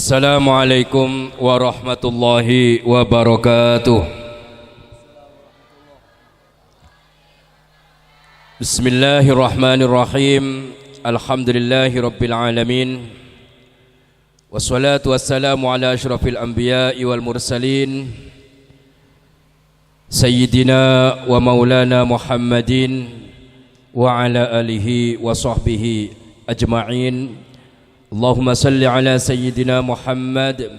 Assalamualaikum warahmatullahi wabarakatuh. Bismillahirrahmanirrahim. Alhamdulillahi rabbil alamin. Wassalatu wassalamu ala asyrafil anbiya'i wal mursalin Sayyidina wa maulana Muhammadin wa ala alihi wa sahbihi ajma'in. Allahumma salli ala Sayyidina Muhammad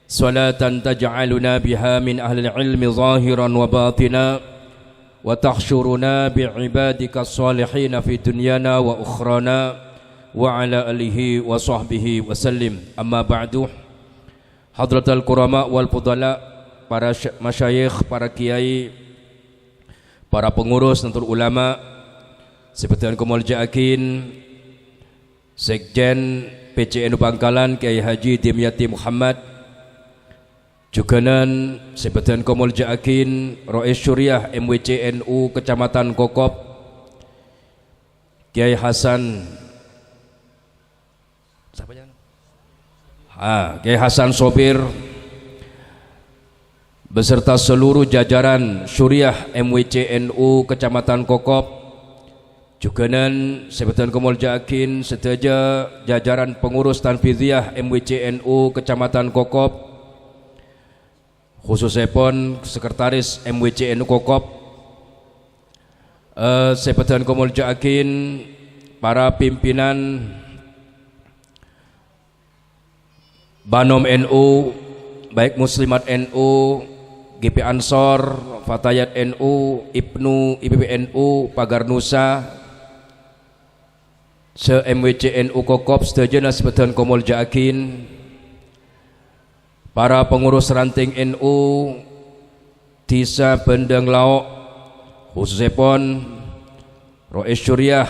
salatan taj'aluna biha min ahli ilmi zahiran wa batina wa tahsyuruna bi'ibadika salihin fi dunyana wa ukhrana wa ala alihi wa sahbihi wa sallim. Amma ba'du. Hadratal kurama wal fudala, para masyayikh, para kiai, para pengurus Nahdlatul Ulama, Seperti Kumul Ja'akin, Sekjen PCNU Bangkalan Kiai Haji Dimyati Muhammad, Juganan Seperti Kumul Ja'akin Rois Syuriah MWCNU Kecamatan Kokop, Kiai Hasan Kiai Hasan Sobir beserta seluruh jajaran Syuriah MWCNU Kecamatan Kokop, Juganan Seperti Kumul Ja'akin sedaja jajaran pengurus Tanfidhiyah MWCNU Kecamatan Kokop, khususipun sekretaris MWCNU Kokop, Seperti Kumul Ja'akin, para pimpinan Banom NU, baik Muslimat NU, GP Ansor, Fatayat NU, IPNU, IPPNU, Pagar Nusa, se-MWCNU Kokop sedaya Seperti Kumul Ja'akin, para pengurus ranting NU Desa Bendeng Laok, khususipun Rois Syuriah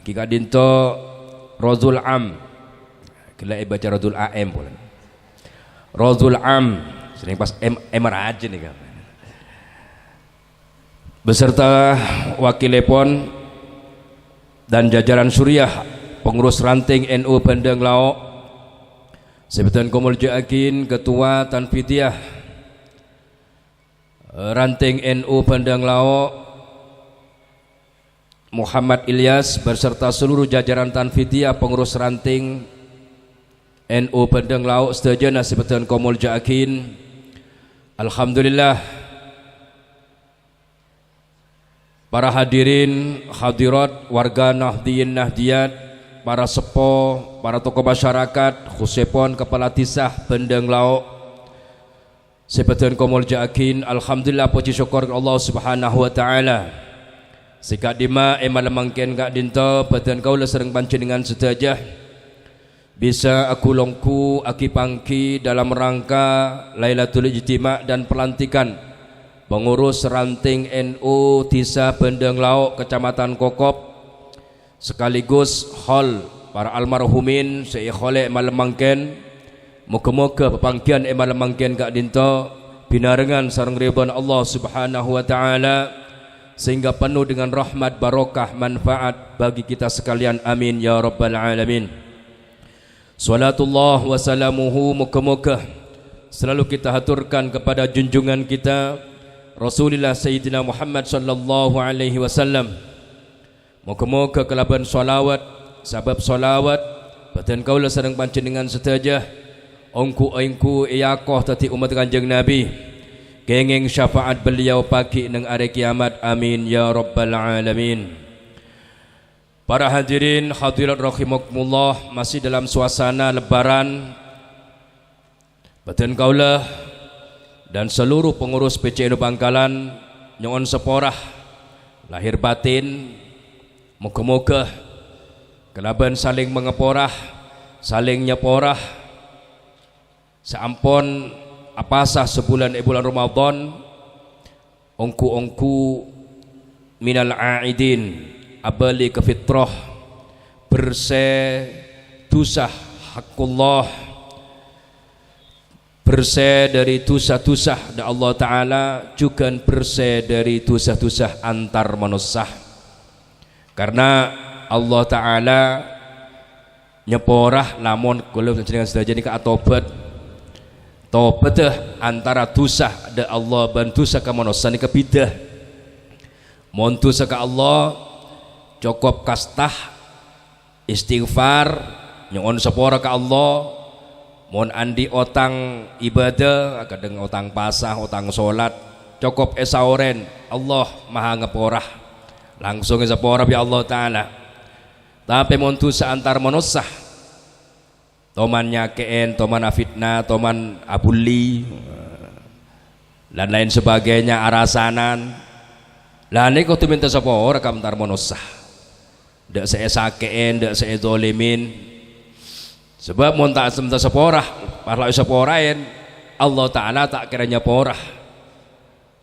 Kika Dinto Rozul Am, kila baca Rozul AM pula, Rozul Am sering pas M aja nih kan, beserta wakilepon dan jajaran Syuriah pengurus ranting NU Bendeng Laok, Seperti Kumul Ja'akin, Ketua Tanfidhiyah ranting NU Bendeng Laok Muhammad Ilyas beserta seluruh jajaran Tanfidhiyah pengurus ranting NU Bendeng Laok sedaya Seperti Kumul Ja'akin. Alhamdulillah, para hadirin hadirat, warga Nahdliyin Nahdiyat, para sepo, para tokoh masyarakat, khususipun kepala Desa Bendeng Laok Seperti Kumul Ja'akin. Alhamdulillah, puji syukur Allah Subhanahu wa taala. Sikak dima emal mangken kak dinto badan kaula sereng panjenengan sedaya bisa aku longku aki pangki dalam rangka Lailatul Ijtima' dan pelantikan pengurus ranting NU Desa Bendeng Laok Kecamatan Kokop, sekaligus hol para almarhumin seikhole malemangken. Moga-moga pepanggian malemangken kak dinto binarengan sareng ridwan Allah Subhanahu wa taala sehingga penuh dengan rahmat, barokah, manfaat bagi kita sekalian. Amin ya rabbal alamin. Salatullah wa salamuhu, moga-moga selalu kita haturkan kepada junjungan kita Rasulullah Sayyidina Muhammad sallallahu alaihi wasallam. Moga-moga kelaban salawat, sabab salawat badan kaula sareng panjenengan sedaya ongku iyakoh tati umat Kanjeng Nabi, kenging syafaat beliau pagi nang hari kiamat. Amin ya rabbal alamin. Para hadirin hadirat rahimakumullah, masih dalam suasana lebaran, badan kaula dan seluruh pengurus PCNU Bangkalan nyuwun seporah lahir batin, moga-moga kelaban saling mengeporah, saling nyeporah sampun apasah sebulan bulan Ramadan, ongku minal aidin abali ke fitrah, bersih dosa hakullah, bersih dari dosa-dosa dan Allah Ta'ala, juga bersih dari dosa-dosa antar manusia. Karena Allah Ta'ala nyeporah lamun kula jenengan sedaya nika tobat antara dosa da Allah bantu saka manusia nika bidah montu saka Allah cukup kastah istighfar nyuwun sepora ka Allah mon andi otang ibadah kadang otang pasah otang salat cukup esauren Allah maha ngeporah langsung sepora bi Allah taala. Tapi montu seantar manusia toman nyakeen toman fitnah toman abuli dan lain sebagainya arasanan lah niku tu minta sepora ka antar manusia dak saya sakeen dak saya zalimin sebab mun tak semta seporah parla seporain Allah taala tak kiranya porah.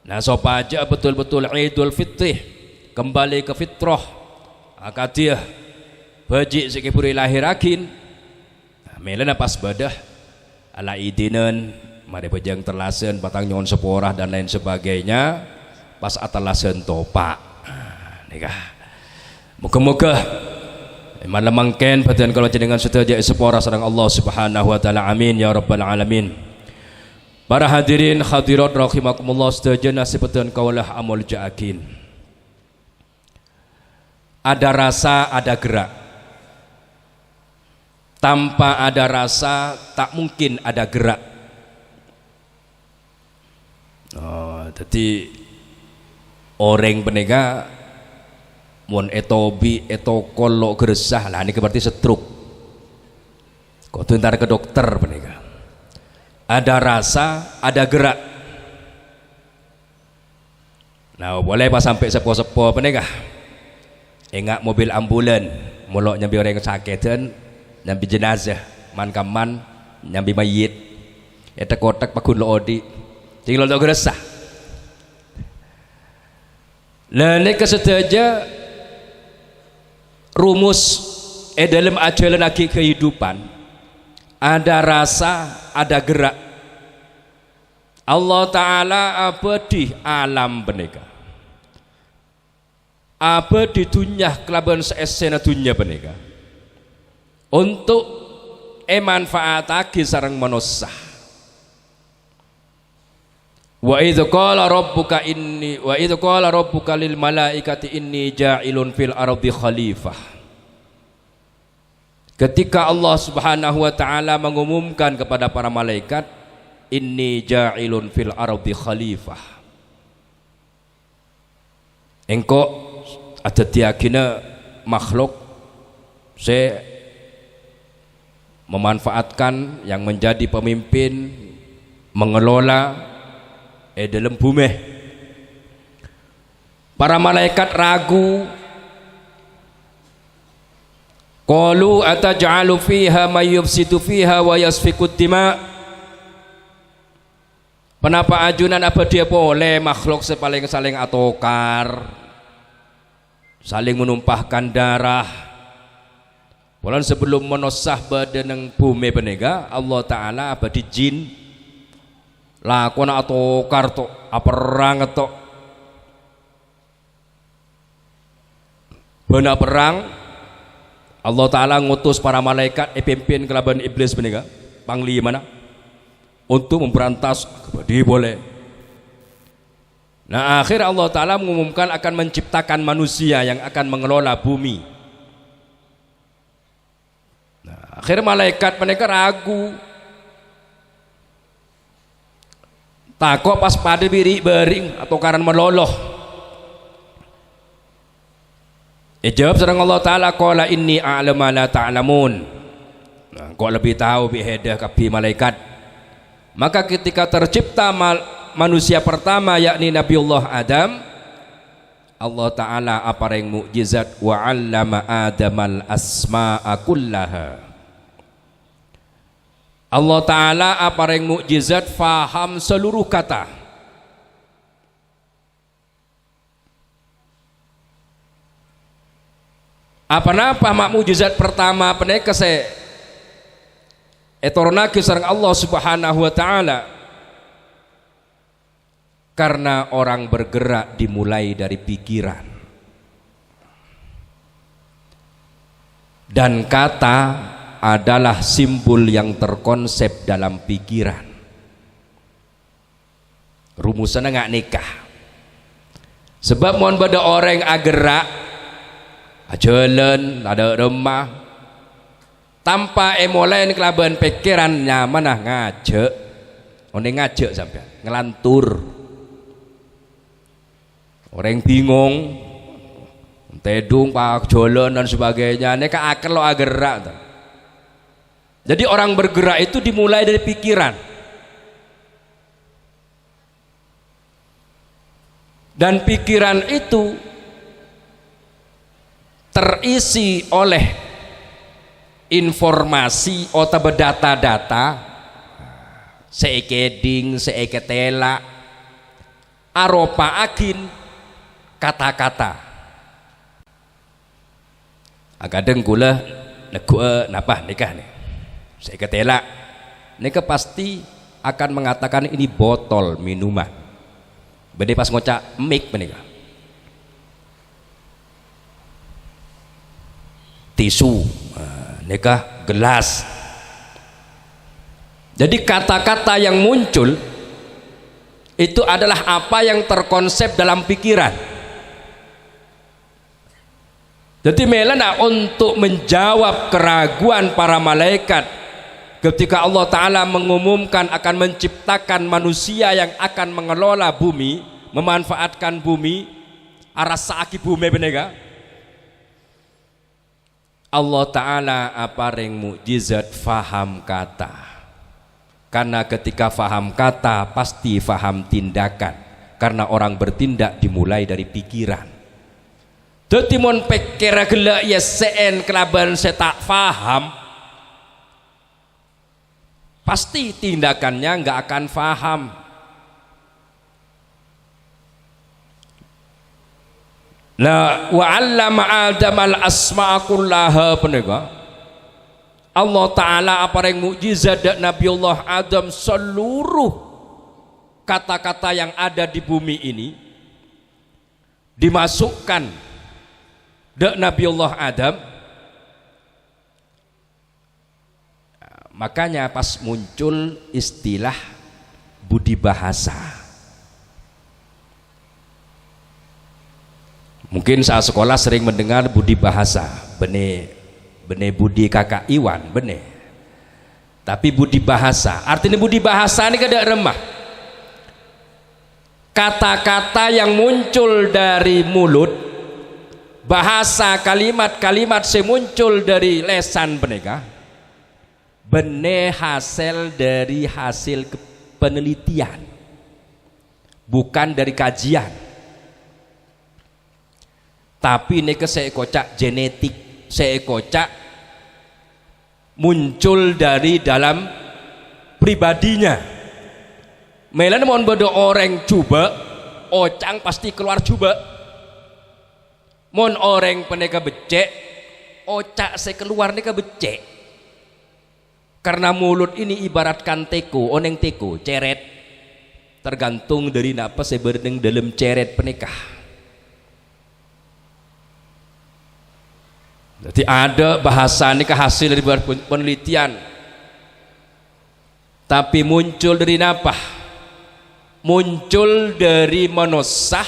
Nah sopaja betul-betul Idul Fitri kembali ke fitrah akadiah baji sikipuri lahirakin melena pas badah ala idinan mari bejang terlasen batang nyon seporah dan lain sebagainya pas atalasen topa nikah muga-muga Iman lemangken badan kalau jenengan sedaya sepora sareng Allah Subhanahu wa taala amin ya rabbal alamin. Para hadirin hadirat rahimakumullah sedaya nasibetan kaulah amul jaakin. Ada rasa, ada gerak. Tanpa ada rasa tak mungkin ada gerak. Jadi orang penega mun etobi etokol lo geresah lah ini berarti stroke kok tuh ntar ke dokter penega ada rasa ada gerak nah boleh pas sampai sepo-sepo penega enggak mobil ambulan mulok nyambi orang sakitan nyambi jenazah man kaman nyambi mayit eta kotak pakun lo odi tinggal lo geresah lah ini kesedaja rumus dalam ajaran lagi kehidupan ada rasa ada gerak Allah Ta'ala abadi alam benega abadi dunya kelaban seesena dunya benega untuk manfaatake sareng manusia wa idz qala rabbuka lil malaikati inni ja'ilun fil ardi khalifah. Ketika Allah Subhanahu wa taala mengumumkan kepada para malaikat inni ja'ilun fil ardi khalifah. Engko ada diyakina makhluk saya memanfaatkan yang menjadi pemimpin mengelola dalam bumi. Para malaikat ragu. Qalu ataj'alu fiha may yufsidu fiha wa yasfikud dima. Kenapa ajunan apa dia boleh makhluk sepaling saling atokar, saling menumpahkan darah. Bulan sebelum menosah badan bumi penega Allah Ta'ala apa di jin lakona atau karto perang atau benar perang Allah Ta'ala ngutus para malaikat pimpin kelaban iblis benika panglima mana untuk memberantas kebadi boleh. Nah akhir Allah Ta'ala mengumumkan akan menciptakan manusia yang akan mengelola bumi. Nah akhir malaikat mereka ragu takut pas pada biri bering atau karena meloloh. Jawab sedang Allah Ta'ala qala inni a'lamu la ta'lamun. Nah, kau lebih tahu bihedah kapi malaikat. Maka ketika tercipta manusia pertama yakni Nabiullah Adam, Allah Ta'ala apa yang mukjizat wa 'allama Adamal asma'a kullaha. Allah Ta'ala apa yang mukjizat faham seluruh kata. Apa-apa mak mukjizat pertama peneka se etornake sareng Allah Subhanahu wa taala. Karena orang bergerak dimulai dari pikiran. Dan kata adalah simbol yang terkonsep dalam pikiran. Rumusannya nggak nikah. Sebab mohon pada orang agerak, jalan, ada rumah, tanpa emolen kelaban pikiran nyaman ngajak, orang ngajak sampai ngelantur. Orang bingung, tedung, pak jalan dan sebagainya. Ini akal lo agerak. Jadi orang bergerak itu dimulai dari pikiran. Dan pikiran itu terisi oleh informasi atau data-data, seekeding, seeketela, aropa agin, kata-kata. Kadang kula napa nikah nih, seeketela, nikah pasti akan mengatakan ini botol minuman. Bede pas ngocak mik menikah. Tisu, nikah gelas. Jadi kata-kata yang muncul itu adalah apa yang terkonsep dalam pikiran. Jadi melana untuk menjawab keraguan para malaikat ketika Allah Ta'ala mengumumkan akan menciptakan manusia yang akan mengelola bumi, memanfaatkan bumi, arasaki bumi benega. Allah Ta'ala apareng mukjizat faham kata. Karena ketika faham kata pasti faham tindakan. Karena orang bertindak dimulai dari pikiran. Dadi mon pikir gelak ya sen kelaban saya tak faham, pasti tindakannya nggak akan faham. La wa 'allama Adam al-asma'a kullaha penega. Allah Ta'ala apa yang mukjizat dan Nabiullah Adam seluruh kata-kata yang ada di bumi ini dimasukkan dan Nabiullah Adam. Makanya pas muncul istilah budi bahasa, mungkin saat sekolah sering mendengar budi bahasa, bene budi kakak Iwan, bene. Tapi budi bahasa, artinya budi bahasa ini kada remah. Kata-kata yang muncul dari mulut, bahasa kalimat-kalimat semuncul dari lesan benega, bene hasil dari hasil penelitian, bukan dari kajian. Tapi ini saya kocak genetik, saya kocak muncul dari dalam pribadinya. Melan mohon bodoh orang coba, ocang pasti keluar coba. Mon orang peneka becek, ocak saya keluar neka becek. Karena mulut ini ibaratkan teko, oneng teko, ceret. Tergantung dari napa saya berdeng dalam ceret penikah. Jadi ada bahasa nikah hasil dari penelitian. Tapi muncul dari napa? Muncul dari manusia.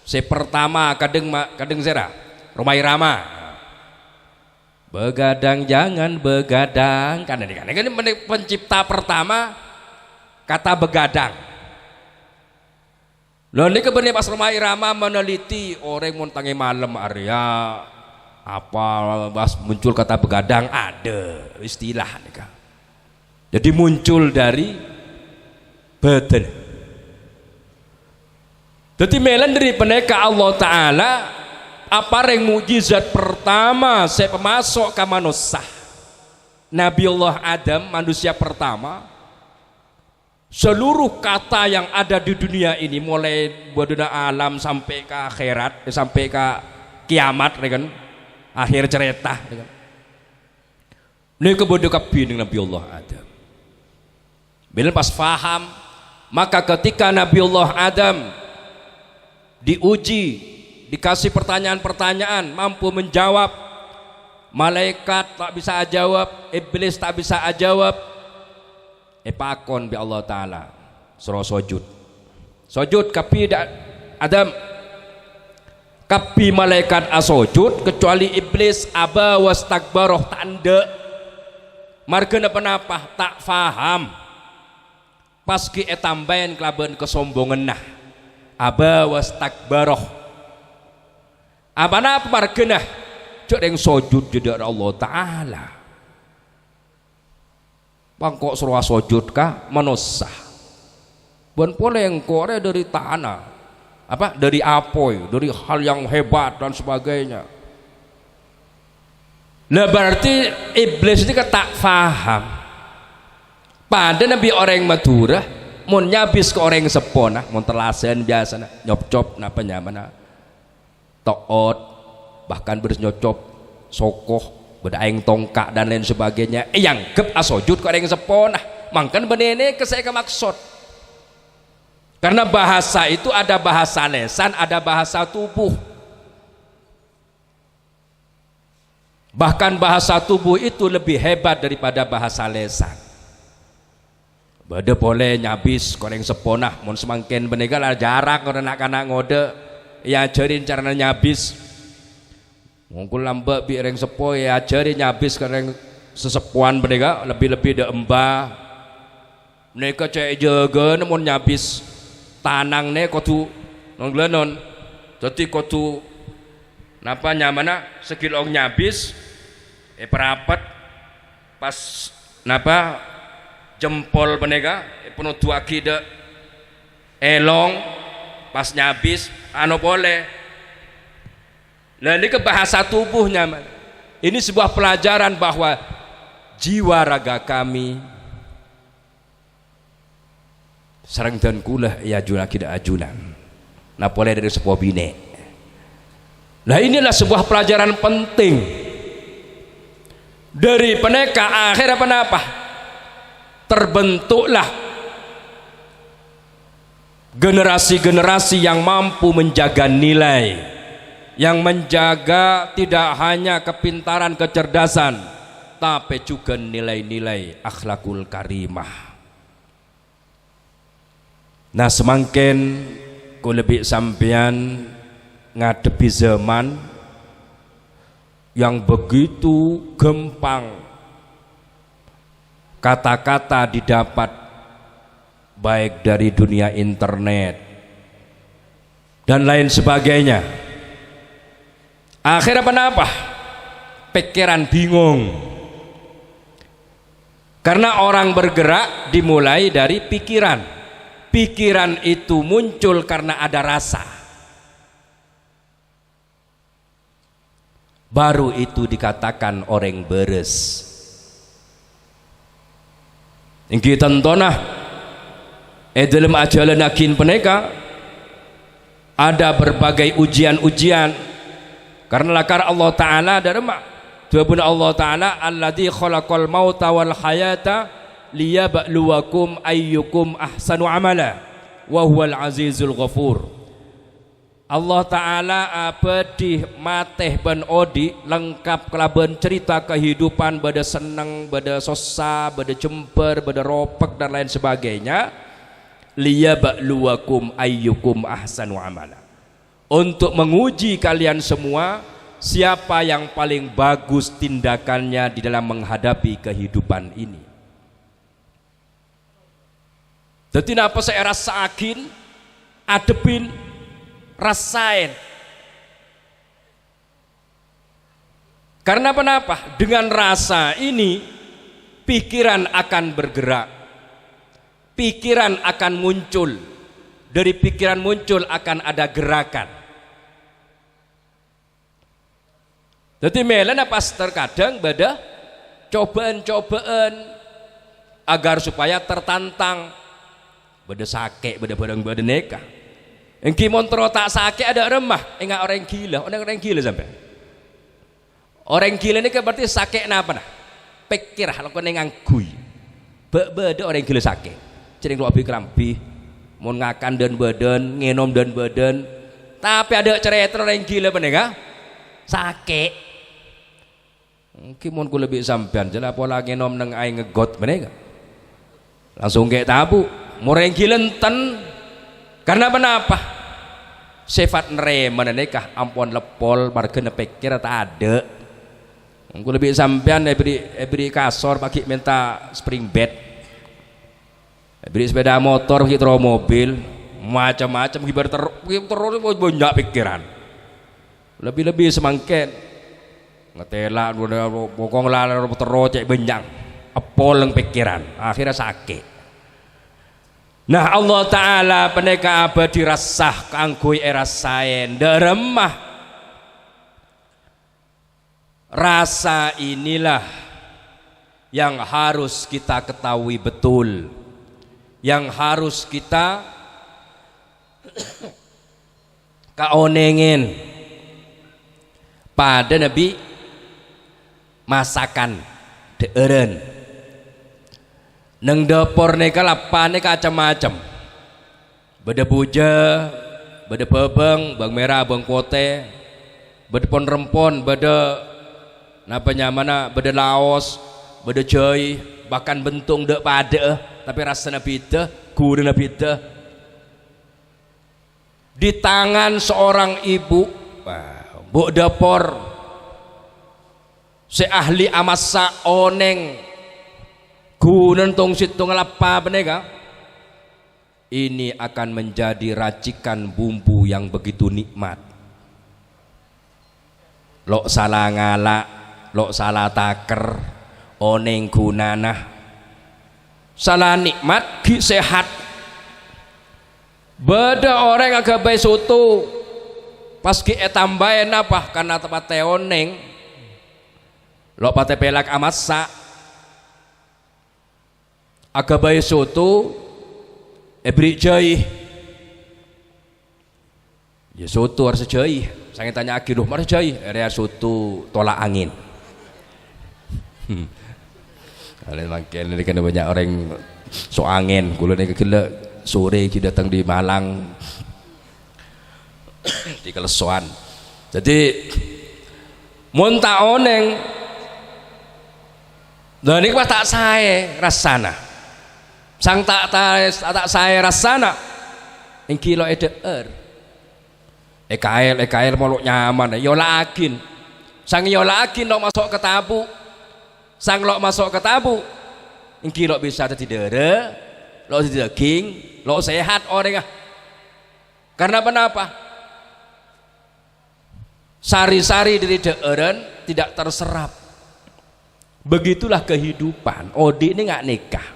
Saya pertama kadang zera Romai Rama. Begadang jangan begadang, kan ini pencipta pertama kata begadang. Lalu ini kebenar pas Romai Rama meneliti orang montangi malam area apa pas muncul kata begadang ada istilah nih. Jadi muncul dari batin. Jadi melan dari peneka Allah Ta'ala apa yang mukjizat pertama saya pemasok ke manusia Nabiullah Adam manusia pertama. Seluruh kata yang ada di dunia ini mulai dunia alam sampai ke akhirat sampai ke kiamat kan akhir cerita kan. Ini kebodoh kabin Nabiullah Adam. Bila pas faham maka ketika Nabiullah Adam diuji, dikasih pertanyaan-pertanyaan, mampu menjawab, malaikat tak bisa jawab, iblis tak bisa jawab. Pakon bi Allah taala suruh sujud kapi Adam, kapi malaikat asujud kecuali iblis aba wastakbaroh tanda margana penapa tak faham paski etambayan kelaban kesombongan nah aba wastakbaroh abana margana cok yang sujud jadi Allah taala pangkok suruh sujud kah manusia bukan boleh yang kore dari tanah apa dari apoy dari hal yang hebat dan sebagainya. Nah berarti iblis ini tak faham pada nabi orang Madura mau nyabis ke orang sepona mau telasen biasa nah nyop-cop napa nyamana toot bahkan bernyocop sokoh bedaeng tongkak dan lain sebagainya yang gep asojud ke orang sepona mangkan benene ke saya maksud karena bahasa itu ada bahasa lesan ada bahasa tubuh bahkan bahasa tubuh itu lebih hebat daripada bahasa lesan. Bade boleh nyabis koreng seponah mun semangken benegal jarak orang anak-anak ngode ya ajarin cara nyabis ngungkul lambek bi reng sepo ya ajarin nyabis koreng sesepuan benega lebih-lebih de embah mereka cek jaga namun nyabis tanang ne kotu nonglenon jadi kotu napa nyamana sekilong nyabis perapat pas napa jempol benega penuh tuaki de elong pas nyabis anu boleh. Nah ini ke bahasa tubuhnya man. Ini sebuah pelajaran bahwa jiwa raga kami sareng dan kula ya ajuna kida ajunan nah boleh dari sebuah bine. Nah inilah sebuah pelajaran penting dari peneka akhir apa terbentuklah generasi-generasi yang mampu menjaga nilai yang menjaga tidak hanya kepintaran kecerdasan tapi juga nilai-nilai akhlakul karimah. Nah semakin ku lebih sampean ngadepi zaman yang begitu gempang kata-kata didapat baik dari dunia internet dan lain sebagainya. Akhirnya apa? Pikiran bingung karena orang bergerak dimulai dari pikiran. Pikiran itu muncul karena ada rasa baru itu dikatakan orang beres. Ingki tontonah dalam ajalan akin peneka ada berbagai ujian-ujian karena lakar Allah Ta'ala darma tuabun Allah Ta'ala alladzi khalaqal mauta wal hayata liyabluwakum ayyukum ahsanu amala wa huwal azizul ghafur. Allah Ta'ala apa di mateh ban odi lengkap kelaban cerita kehidupan bada seneng bada sosa bada jemper bada ropek dan lain sebagainya liyabluwakum ayyukum ahsanu amala untuk menguji kalian semua siapa yang paling bagus tindakannya di dalam menghadapi kehidupan ini. Jadi apa saya rasakin adepin rasain karena kenapa dengan rasa ini pikiran akan bergerak, pikiran akan muncul, dari pikiran muncul akan ada gerakan. Jadi melana pas terkadang beda cobaan-cobaan agar supaya tertantang beda sake beda neka. Engki montro tak sake ada remah enggak orang gila sampai. Orang gila ini kan berarti sake napa nah? Pikir kalau kau nenganggui. Beda orang gila sake. Cering lu abi kelambi, mau ngakan dan badan, ngenom dan badan. Tapi ada cerita orang gila penega sake. Mungkin mun ku lebih sampean jela apa lagi nom nang ai ngegot meneh langsung kayak tabu mureng kilenten karena kenapa sifat neremen nikah ampun lepol marga pikir tak ada. Aku lebih sampean beri kasor pakai minta spring bed, beri sepeda motor pakai terus mobil macam-macam kibar terus banyak pikiran lebih semangken ngetela bokong lalar terus cek benjang apol yang pikiran akhirnya sakit. Nah Allah Ta'ala peneka abadi rasah kanggoy era saen deremah. Rasa inilah yang harus kita ketahui betul, yang harus kita kaonengin pada Nabi masakan deeren neng dapur neka lapane macam-macam beda buja beda bebeng bang merah bang pote beda pon rempon beda napa nyamana beda laos beda joy bahkan bentung dek pada tapi rasanya beda gurina beda di tangan seorang ibu bu dapur si ahli amasa oneng gunen tong situ ngelapa benega ini akan menjadi racikan bumbu yang begitu nikmat. Lo salah ngalak lo salah taker oneng gunana salah nikmat gi sehat beda orang agak baik soto pas ki tambahin apa karena tempat oneng lo pate pelak amasa agak baik soto beri jai ya soto harus jai saya tanya aki loh mana jai area soto tolak angin. Kalian makin ini kan banyak orang so angin kulo nih kira sore kita datang di Malang di Kelesuan jadi muntah oneng dan ini tak saya rasana sang tak saya rasana yang kilo EKL mau nyaman yo lakin sang yo lakin lo masuk ke tabu sang lo masuk ke tabu ingki lo bisa jadi dere lo jadi daging lo sehat orang karena kenapa sari-sari dari deren tidak terserap begitulah kehidupan Odi ini nggak nikah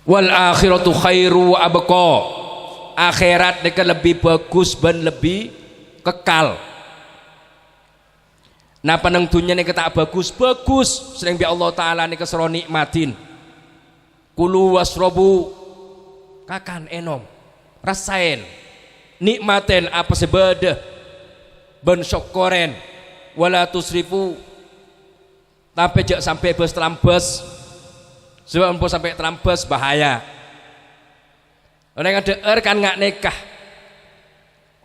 wal akhiratu khairu wa abqa akhirat mereka lebih bagus dan lebih kekal. Nah penentunya nih kata bagus sering bi Allah Ta'ala nih kesero nikmatin kulu wasrobu kakan enom rasain nikmatin apa sebeda ben syukuren wala tusrifu tapi jak sampai bus terambes sebab sampai terambes bahaya orang yang ada kan nggak nikah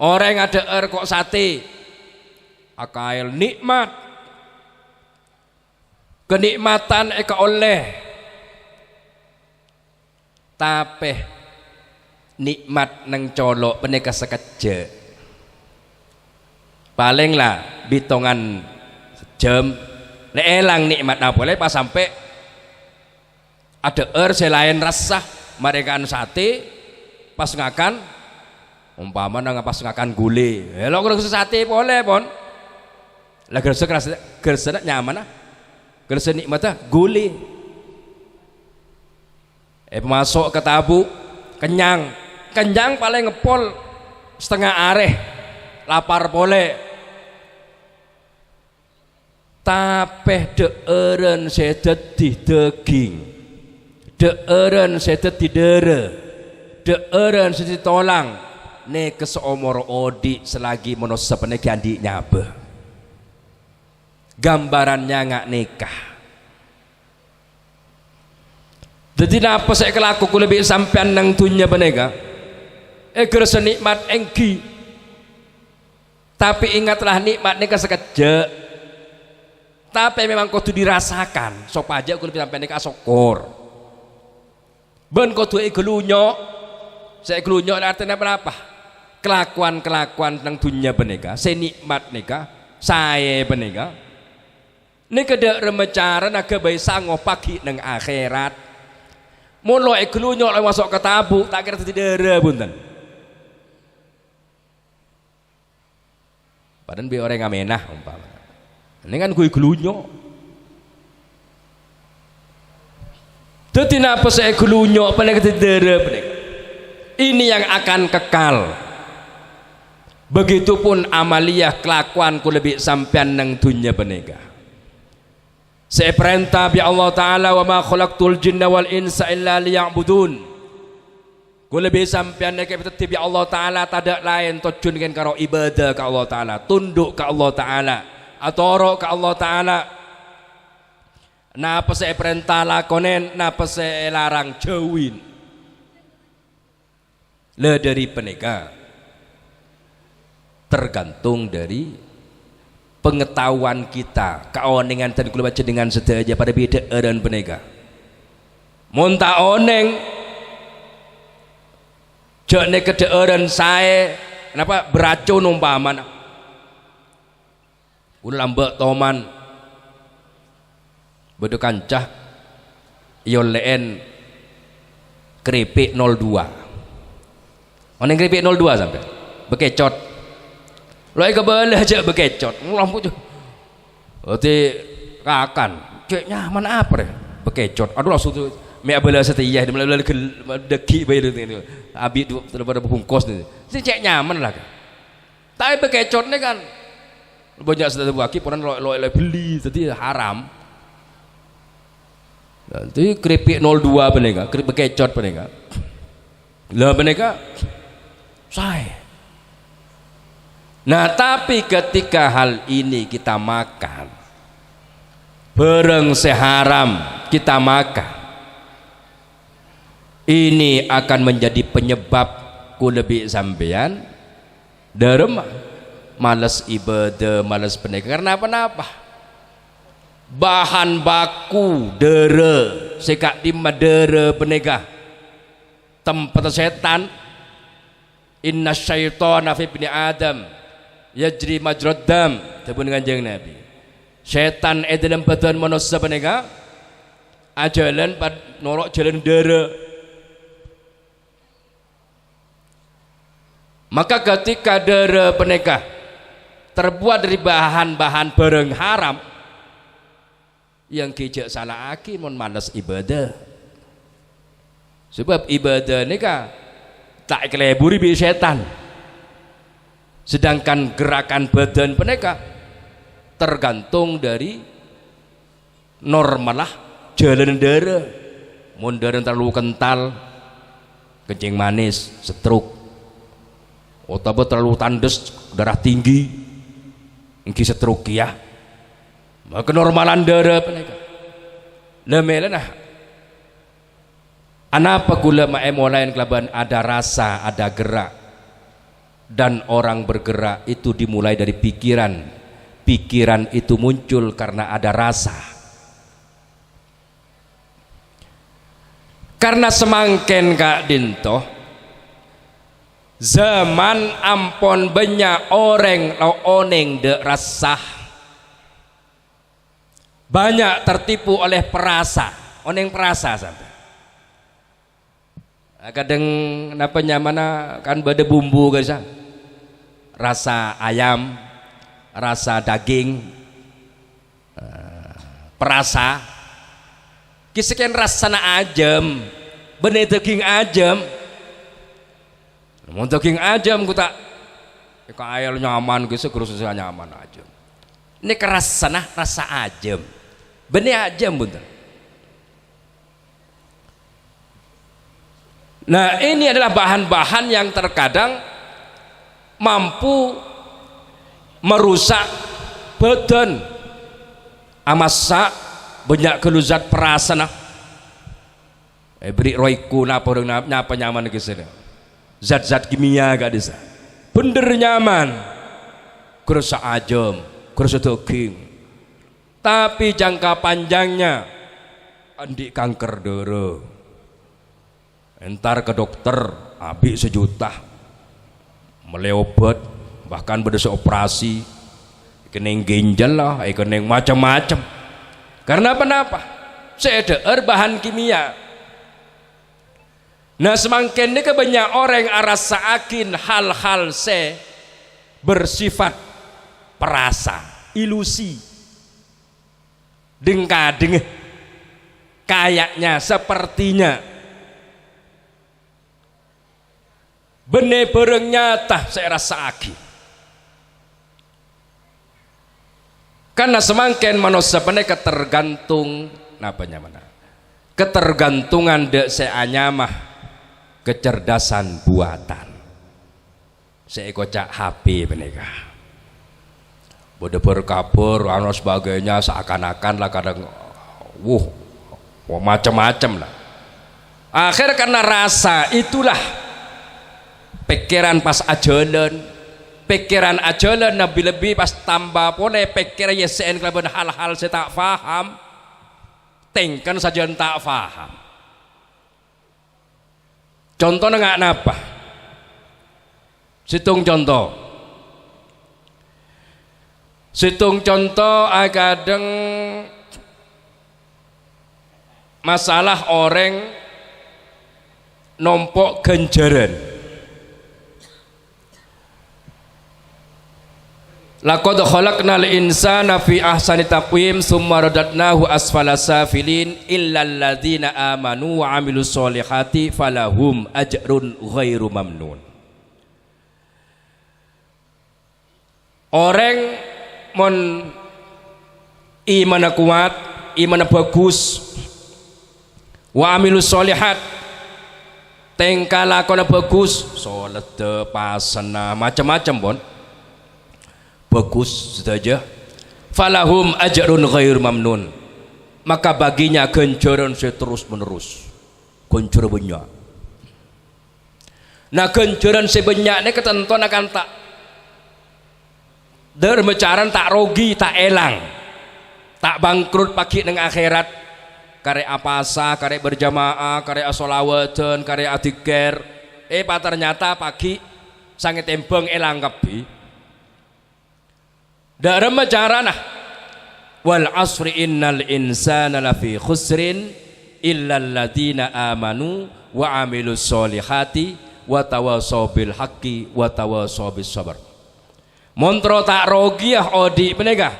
orang yang ada kok sate akail nikmat kenikmatan eka oleh tapi nikmat neng colok peneka sekeje paling lah bitongan jam elang nikmat nah boleh pas sampai ada selain rasa mereka sate pas ngakan umpama nang pas ngakan gule lo kalau sate boleh pon lah gerasa nyaman gerasa nikmat gule masuk ke tabu kenyang paling ngepol setengah areh lapar boleh tapi deeren sedet di daging deeren sedet di dere deeren sedet tolang ne keseomor odi selagi menosap ne gandi nyabe gambarannya nggak nikah jadi apa saya kelaku ku lebih sampean nang dunya benega gerasa nikmat engki Tapi ingatlah nikmat nika sekejap. Tapi memang kudu dirasakan. Sop aja kudu sampai nika syukur. Ben kudu gelunyo. Saya gelunyo artinya berapa? Kelakuan-kelakuan tentang dunia beneka, saya nikmat nika, saya beneka. Nika dak remecara naga bayi sango pagi neng akhirat. Mulu gelunyo lagi masuk ke tabu, tak kira tidak bunten. Padahal bi orang ngamenah umpama. Ini kan gue gelunyo. Dadi napa saya gelunyo apa nek tidak. Ini yang akan kekal. Begitupun amaliyah kelakuanku lebih sampean nang dunya benega. Saya perintah bi Allah Ta'ala wa ma khalaqtul jinna wal insa illa liya'budun. Ku lebih sampean nek tetep bi Allah Ta'ala tada lain tujuan kan karo ibadah ka Allah Ta'ala, tunduk ka Allah Ta'ala, atoro ka Allah Ta'ala. Napa saya perintah lakonen, napa saya larang jauhin. Le dari peneka tergantung dari pengetahuan kita, keoningan dan kula baca dengan sedaya pada beda dan peneka. Monta oneng jane kedeeran saya kenapa beracun umpamana. Ulah mbek toman bodo kancah yo leen keripik 02. Oneng keripik 02 sampai bekecot. Loi kebelah aja bekecot. Lampu tuh. Berarti kakan. Cek nyaman apa deh? Bekecot. Aduh langsung tuh me abela setia di melalui deki bae itu. Abi tuh daripada bungkus nih. Si cek nyaman lah. Tapi bekecot nih kan banyak sudah bagi ponan loi beli jadi haram. Nanti keripik 02 penega, keripik bekecot penega. Lah penega saya. Nah tapi ketika hal ini kita makan bareng seharam kita makan, ini akan menjadi penyebab ku lebih sampean derem malas ibadah, malas peneka karena apa-apa. Bahan baku dere sekak di madere peneka tempat setan. Inna syaitana fi ibni Adam yajri majrad dam tebun kanjeng Nabi. Setan dalam badan manusia peneka ajalan pad norok jalan dara. Maka ketika dara peneka terbuat dari bahan-bahan barang haram yang kijak salah aki mon malas ibadah. Sebab ibadah neka tak keleburi bi setan. Sedangkan gerakan badan peneka tergantung dari normalah jalan darah. Mun darah terlalu kental kencing manis, stroke. Atau terlalu tandes, darah tinggi, engki stroke ya. Maka normalan darah peneka. Lemelanah anapa kula maemolain kelaban ada rasa, ada gerak. Dan orang bergerak itu dimulai dari pikiran. Pikiran itu muncul karena ada rasa. Karena semangken Kak Dinto zaman ampon banyak orang oneng de rasah. Banyak tertipu oleh perasa, oneng perasa sampai. Kadang napa nyamana kan bada bumbu guys, rasa ayam, rasa daging, perasa kisekian rasana ajem bener daging ajem mau daging ajem ku tak kayak nyaman gitu kurus nyaman ajem ini kerasana rasa ajem bener ajem bunten. Nah ini adalah bahan-bahan yang terkadang mampu merusak badan amasa banyak keluzat perasaan beri roiku napa nyaman ke sana zat-zat kimia gak desa bener nyaman gerasa ajem, gerasa daging. Tapi jangka panjangnya andik kanker darah. Entar ke dokter, abi 1 juta. Mulai obat, bahkan berdasa operasi, kening ginjal lah, kening macam-macam. Karena apa? Seeder bahan kimia. Nah semakin ini banyak orang arasaakin hal-hal bersifat perasa, ilusi. Dengkadeng kayaknya sepertinya bener bareng nyata saya rasaki karena semakin manusia bener ketergantung ketergantungan dek seanyamah kecerdasan buatan saya kocak HP benega bodoh berkabur anu sebagainya seakan-akan lah kadang macam-macam lah. Akhir karena rasa itulah pikiran pas ajalan, pikiran ajalan lebih-lebih pas tambah boleh pikiran yesen kelaban hal-hal saya tak faham, tengkan saja tak faham. Contohnya nggak napa? Situng contoh kadang masalah orang nompok ganjaran. Laqad khalaqnal insana fi ahsani taqwim tsumma radadnahu asfala safilin illal ladzina amanu wa amilus solihati falahum ajrun ghairu mamnun. Orang mon iman kuat, iman bagus, wa amilus solihat, tingkah lakon bagus, salat pasana macam-macam bon, bagus saja. Falahum ajrun ghair mamnun, maka baginya ganjaran seterus menerus, ganjaran banyak. Nah ganjaran sebanyak ini ketentuan akan tak dermecaran tak rogi tak elang tak bangkrut pagi neng akhirat karek apasa karek berjamaah karek asolawatan karek adiker ternyata pagi sangat tembeng elang kebi dermecaran wal asri innal insana lafi khusrin illal ladina amanu wa amilus solihati wa tawasaw bil haqqi wa tawasaw bis sabr. Montro tak rogi odi penegah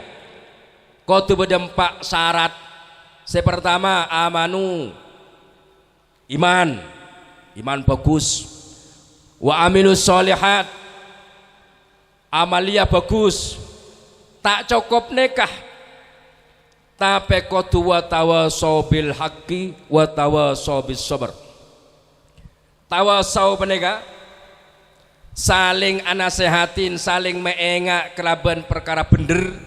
kau tu berdempak syarat sepertama amanu iman bagus wa amilus solihat amalia bagus tak cukup nekah tapi kau tu wa tawasaw bil haqqi wa tawasaw bis sabr. Tawasaw penegah saling anasehatin, saling meenga kelaban perkara bener,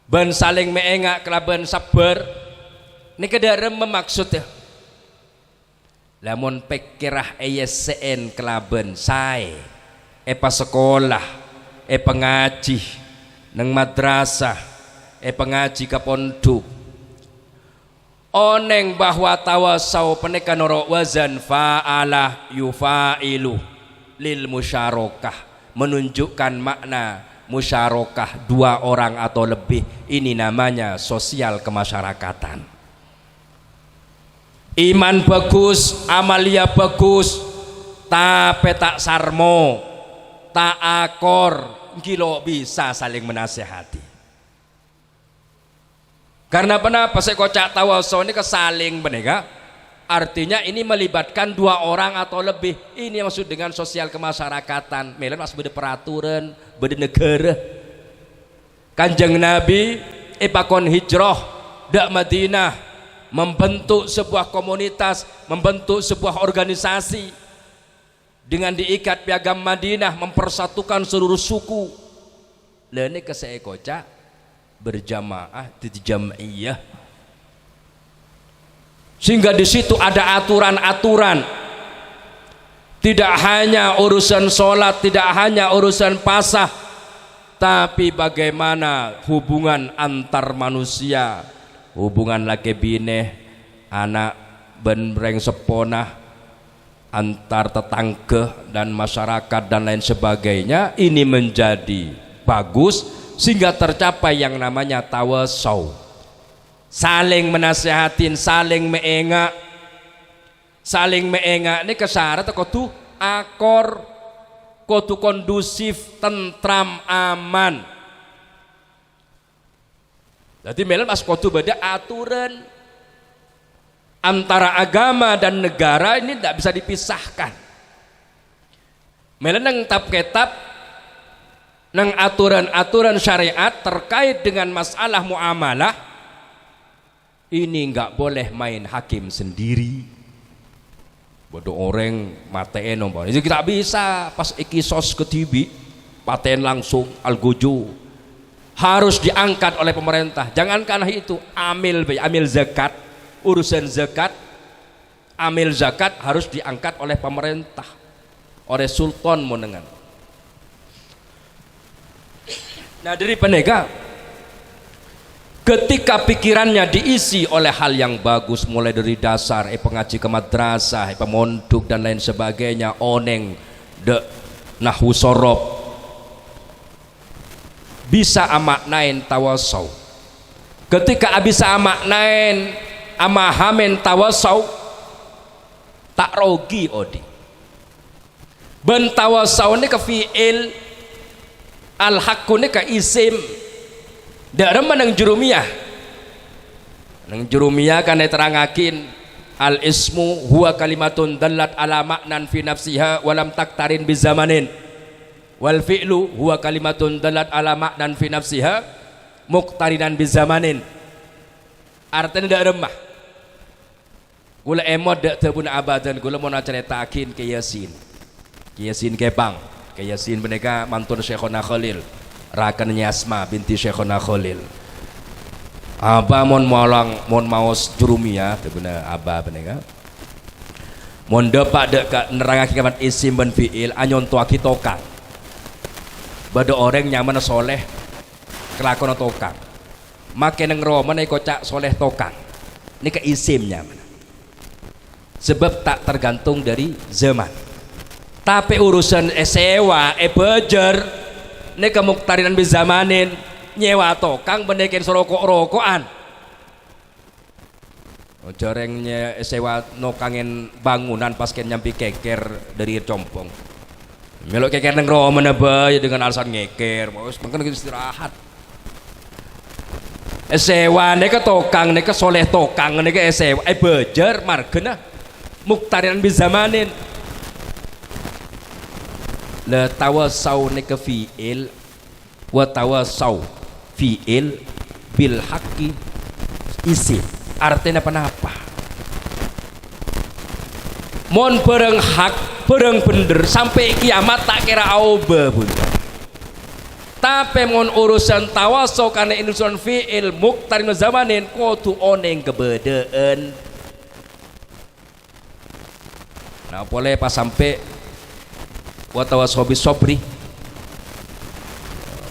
ban saling meenga kelaban sabar. Ini kedarem memaksud ya. Lamun pekirah ESN kelaban sae, pas sekolah, pengaji, neng madrasah, pengaji ke pondok. Oneng bahwa tawasaw peneka norok wazan fa'alah yufailu lil musyarakah, menunjukkan makna musyarakah 2 orang atau lebih. Ini namanya sosial kemasyarakatan. Iman bagus, amalia bagus, tapi tak sarmo, tak akor, kilo bisa saling menasehati. Karena kenapa saya kocak tawasaw ini kesaling benega? Artinya ini melibatkan 2 orang atau lebih. Ini maksud dengan sosial kemasyarakatan. Melan mas beda peraturan, beda negara. Kanjeng Nabi pakon hijrah dak Madinah, membentuk sebuah komunitas, membentuk sebuah organisasi dengan diikat piagam Madinah, mempersatukan seluruh suku. Lene ke saya kocak berjamaah di jam'iyah. Sehingga di situ ada aturan-aturan, tidak hanya urusan sholat, tidak hanya urusan pasah, tapi bagaimana hubungan antar manusia, hubungan laki bini, anak benreng seponah, antar tetangga dan masyarakat dan lain sebagainya, ini menjadi bagus sehingga tercapai yang namanya tawasau, saling menasehatin, saling meenga ini kesyarat kudu akor, kudu kondusif, tentram, aman. Jadi melen mas kudu beda aturan antara agama dan negara, ini tidak bisa dipisahkan. Melen nang tap kitab nang aturan-aturan syariat terkait dengan masalah muamalah ini nggak boleh main hakim sendiri. Bodoh orang mateen nombor. Jadi kita bisa pas ikisos ke TV paten langsung algojo. Harus diangkat oleh pemerintah. Jangankan itu, amil zakat, urusan zakat, amil zakat harus diangkat oleh pemerintah, oleh sultan monengan. Nah dari penegak, ketika pikirannya diisi oleh hal yang bagus, mulai dari dasar pengaji ke madrasah, pemondok dan lain sebagainya, oneng de nahwu sorob, bisa amaknain tawasau. Ketika bisa amaknain amahamen tawasau, tak rogi odi. Ben tawasau ini ke fi'il, al haqqu ini ke isim. Dak remen nang jurumiyah. Nang jurumiyah kan diterangakin al ismu huwa kalimatun dallat ala ma'nan fi nafsiha wa lam taktarin bi zamanin. Wal fi'lu huwa kalimatun dallat ala ma'nan fi nafsiha muqtarinan bi zamanin. Artinya dak remah. Kula emot dak tebun abadan, kula mau ceritakin ke Yasin. Ke Yasin Kepang, ke Yasin mereka mantun Syekhona Khalil. Rakannya Asma binti Syekhona Khalil. Aba mon maos jurumiyah bener aba bener. Mon dapat dek nerangake kapan isim ben fiil anyon tuaki tokang. Bada orang nyaman soleh kelakon tokang. Make nang Roma nek kocak soleh tokang. Ini ke isimnya mana? Sebab tak tergantung dari zaman. Tapi urusan sewa bejer ini kemuktarinan bizamanin nyewa tokang benekin serokok-rokokan jarengnya sewa nokangin bangunan pas ken nyampi keker dari compong melok keker neng roh menebay dengan alasan ngeker makan istirahat sewa neka tokang neka soleh tokang neka sewa bejer margena muktarinan bizamanin la tawasau neka fi'il wa tawasau fi'il bil haqqi isim artinya apa? Mon bareng hak bareng bener sampai kiamat tak kira auba bun. Tapi mon urusan tawasau karena urusan fi'il muqtarin zamanin kudu oneng kebedaan. Nah boleh pas sampai watawasobi sobri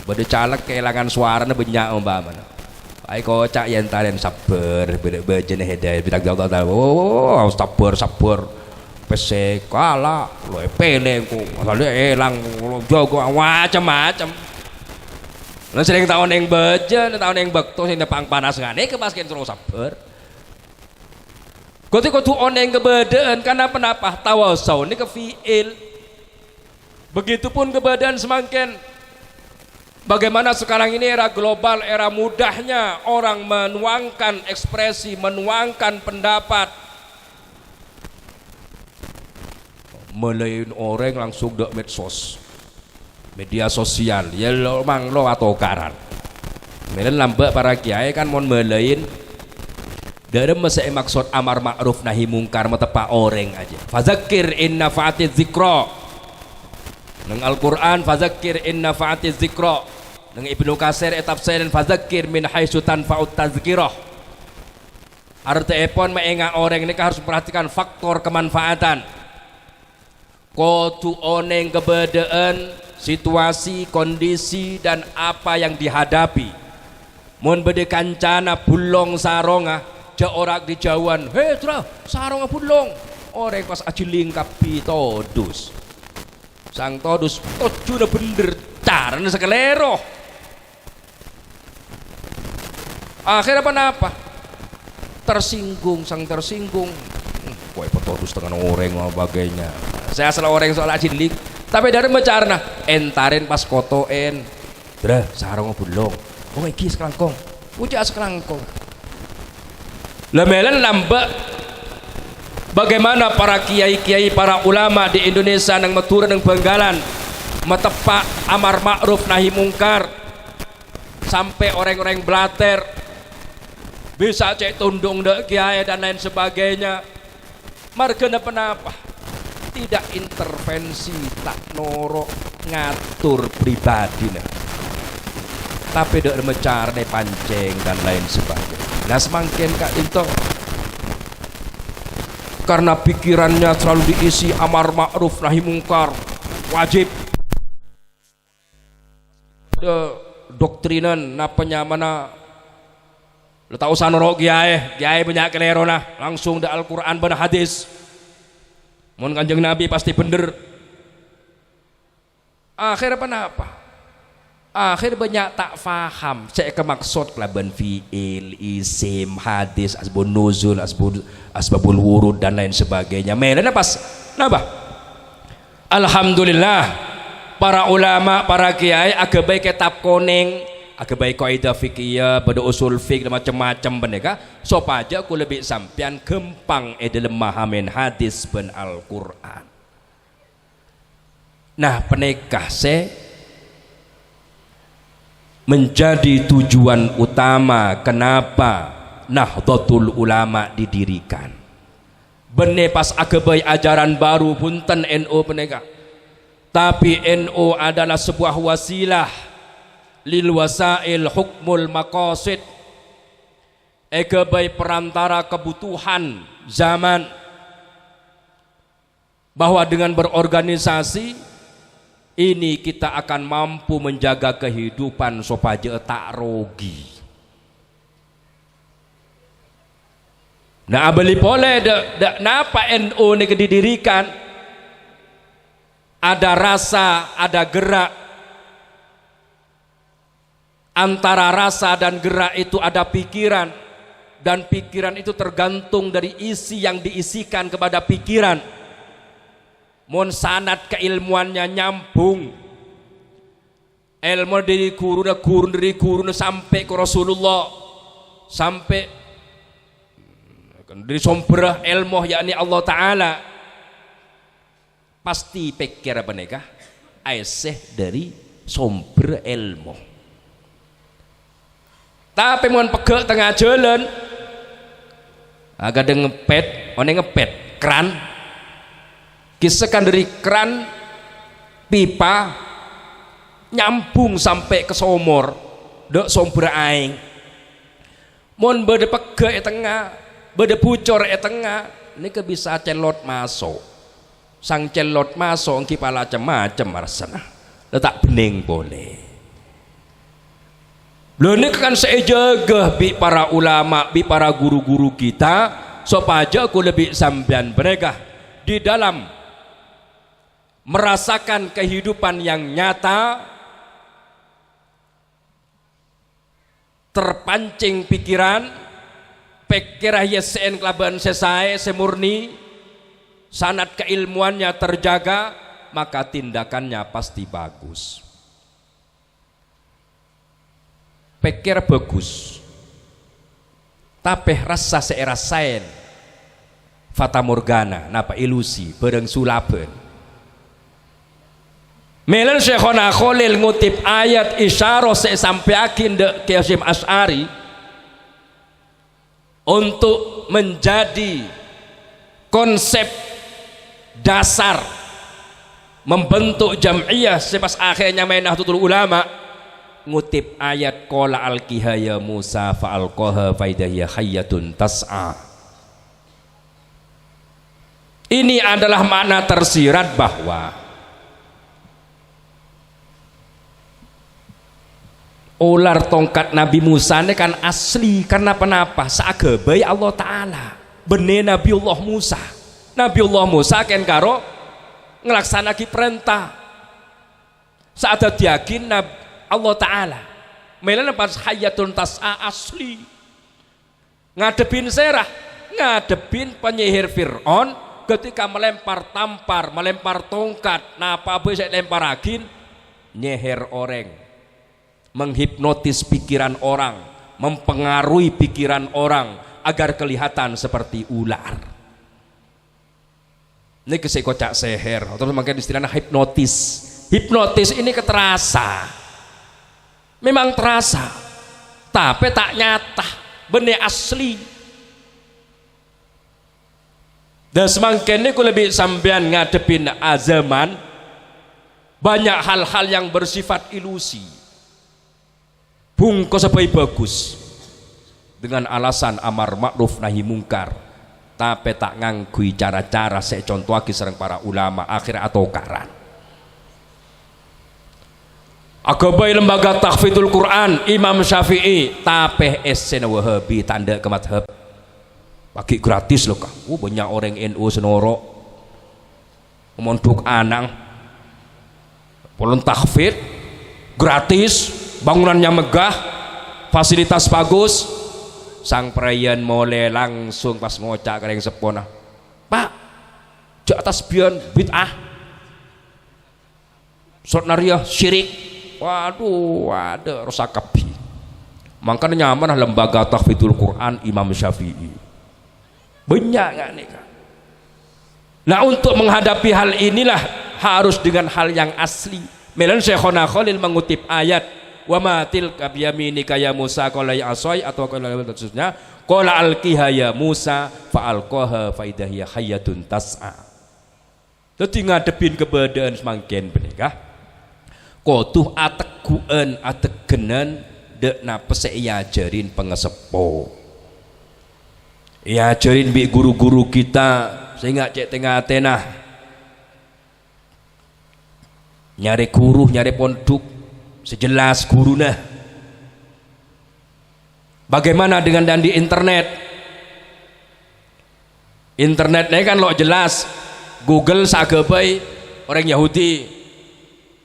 bade caleg kehilangan suaranya banyak umpamanya ai kocak yen talen sabar bejene hidayah bidak jauh sabar pese kala lo pene ku asale elang jago macam-macam lan sering taun yang bejen taun yang bekto sing pang panas ngane ke pasken terus sabar kudu oneng kebedaan karena penapa tawasau ini ke fi'il. Begitupun keberadaan semakin bagaimana sekarang ini era global, era mudahnya orang menuangkan ekspresi, menuangkan pendapat. Melain orang langsung ke medsos, media sosial, ya lo mang lo atau karan. Melain lambat para kiai kan mon melain. Dari masa maksud amar ma'ruf nahi mungkar metepa orang aja. Fazakir inna fa'atiz zikra. Nang Al-Quran fazakir inna fa'atiz zikra. Nang Ibnu Katsir tafsirin fazakir min haitsu tanfa'ut tazkirah. Artinya mengingat orang ini harus memperhatikan faktor kemanfaatan. Kudu oneng kebedaan situasi, kondisi dan apa yang dihadapi. Mun bede kancana bulong saronga ja orak di jauhan, hei tra saronga bulong orang pas aji lingkap todus sang todus tojuna bener caranya sekelero. Akhirnya apa? Tersinggung, sang tersinggung. Kue petodus dengan orang dan sebagainya. Saya salah orang soal aji ling, tapi dari mencarna entaren pas kotoen, dra saronga bulong. Oh iki sekelangkong, ucap sekelangkong. Lemelan nambah bagaimana para kiai-kiai, para ulama di Indonesia yang meturun yang benggalan metepak amar ma'ruf nahi mungkar sampai orang-orang blater bisa cek tundung dek kiai dan lain sebagainya. Margana penapa? Tidak intervensi, tak norok ngatur pribadi nah. Tapi dek mecar ne pancing dan lain sebagainya. Nah semakin kak itu karena pikirannya selalu diisi amar ma'ruf nahi mungkar, wajib doktrinan napanya mana lo tahu sanoro kiai banyak kelero nah langsung da Al-Quran dan hadis mun kanjeng Nabi pasti bener. Akhirnya apa? Akhir banyak tak faham saya kemaksud kelaban fi'il, isim, hadis, asbun nuzul, asbabul wurud dan lain sebagainya. Melana pas napa? Alhamdulillah para ulama, para kiai agak baik kitab kuning, agak baik kaidah fikih, pada usul fikih macam-macam beneka. Supaya aku lebih sampean gempang dalam mahamin hadis ben Al-Qur'an. Nah, penekah menjadi tujuan utama kenapa Nahdlatul Ulama didirikan. Bene pas agabai ajaran baru punten NU penega. Tapi NU adalah sebuah wasilah lil wasail hukmul maqasid. Agabai perantara kebutuhan zaman bahwa dengan berorganisasi ini kita akan mampu menjaga kehidupan supaya tak rugi. Nah abeli boleh napa NU ini didirikan? Ada rasa, ada gerak. Antara rasa dan gerak itu ada pikiran, dan pikiran itu tergantung dari isi yang diisikan kepada pikiran. Mon sanad keilmuannya nyambung, ilmu dari guru sampai ke Rasulullah, sampai dari sumber ilmu yakni Allah Ta'ala, pasti pikir apa nekah aiseh dari sumber ilmu. Tapi mon pegel tengah jalan agak ngepet, one ngepet keran kisakan dari keran pipa nyambung sampai ke somor dek sumber aing. Mon bade pegel tengah, bade bucor tengah, ini bisa celot masuk. Sang celot masuk kipala macam-macam arsana. Letak bening boleh. Lho ini kan saya jaga bi para ulama, bi para guru-guru kita supaya aku lebih sampean mereka di dalam merasakan kehidupan yang nyata, terpancing pikiran, pikiran yesen kelaban sesai semurni, sanad keilmuannya terjaga, maka tindakannya pasti bagus. Pikir bagus, tapi rasa seerasain fata morgana, napa ilusi, bareng sulaben. Melan Syekhona Khalil ngutip ayat isyarah sampai akin de Qasim Asy'ari untuk menjadi konsep dasar membentuk jam'iyah sepas akhirnya main Nahdlatul Ulama, ngutip ayat qala alqiha ya Musa fa alqaha fa idha hayyatun tas'a. Ini adalah makna tersirat bahwa ular tongkat Nabi Musa ini kan asli karena kenapa? Saagabai Allah Ta'ala benih Nabiullah Musa. Nabiullah Musa kan karo ngelaksanaki perintah saat yakin Allah Ta'ala melana pas hayatun tas'a asli ngadepin Serah, ngadepin penyihir Fir'aun ketika melempar tampar, melempar tongkat. Nah apa bisa lempar agin nyeher orang, menghipnotis pikiran orang, mempengaruhi pikiran orang agar kelihatan seperti ular. Ini kesek kocak seher, terus makanya istilahnya hipnotis. Hipnotis ini keterasa, memang terasa, tapi tak nyata, benih asli. Dan semakin ini aku lebih sampean ngadepin azaman, banyak hal-hal yang bersifat ilusi. Bungkus sebagai bagus dengan alasan amar ma'ruf nahi mungkar. Tapi tak ngangkui cara-cara saya contoh lagi serang para ulama akhir atau karan. Agabai lembaga tahfidzul Quran Imam Syafi'i tapi esen Wahabi tanda ke madhab bagi gratis loh kak. Banyak orang NU senoro mondok anang polon tahfidz gratis, bangunannya megah, fasilitas bagus. Sang perayaan mulai langsung pas ngocak kereng sepona, Pak di atas bion bid'ah sornaria syirik, waduh ada rusak kapi. Makanya nyaman lembaga tahfidzul Quran Imam Syafi'i banyak nggak nih kan. Nah untuk menghadapi hal inilah harus dengan hal yang asli. Melan Syekhona Khalil mengutip ayat wa ma tilka biyaminika ya Musa qala ya asai atau qala khususnya qala alqiha ya Musa fa alqaha fa idza hiya hayyatun tas'a. Dadi ngadepin keberadaan semangken benikah kotuh ateguan ategenan dekna pesek ajarin pengesepo. Ya ajarin bi guru-guru kita sehingga cek tengah tenah nyari guru nyari pondok sejelas guru nah. Bagaimana dengan dan di internet? Internetnya kan lo jelas Google sagabai orang Yahudi,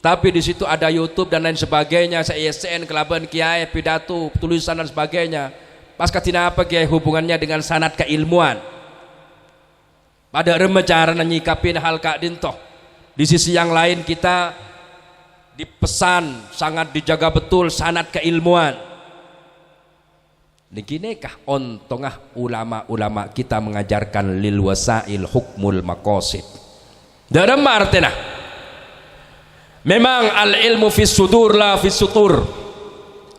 tapi di situ ada YouTube dan lain sebagainya, ISN kelaban kiai pidato tulisan dan sebagainya. Pas katina apa kiai hubungannya dengan sanad keilmuan? Pada remaja nyikapin hal kak dintoh. Di sisi yang lain kita dipesan sangat dijaga betul sanad keilmuan. Nikinekah ontongah ulama-ulama kita mengajarkan lil wasail hukmul maqasid. Dalam artinya memang al ilmu fis sudur la fis sutur.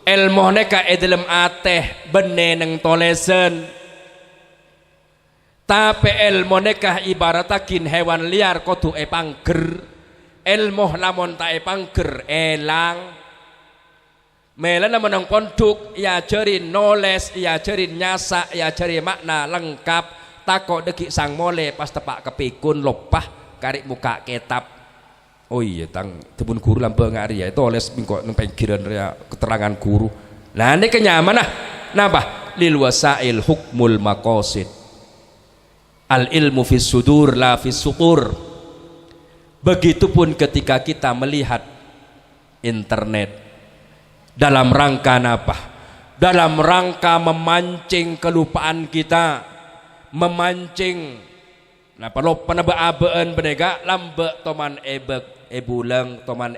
Ilmu neka dalam ateh beneneng tolesen. Tapi ilmu neka ibaratakin hewan liar kotu pangger. Ilmu lamun tae pangger elang melana menang pondok ya cerin noles ya cerin nyasa ya cerin makna lengkap takok deki sang mole pas tepak kepikun lopah karik muka kitab. Oh iya tang tebun guru lambe ngari ya itu oles mingko nang pengkiran ya keterangan guru. Nah ini kenyamanan napa lil wasail hukmul maqasid. Al ilmu fis sudur la fis sutur. Begitupun ketika kita melihat internet dalam rangka apa? Dalam rangka memancing kelupaan kita, memancing nah perlu penebaan penega lambe toman ebek ebulang toman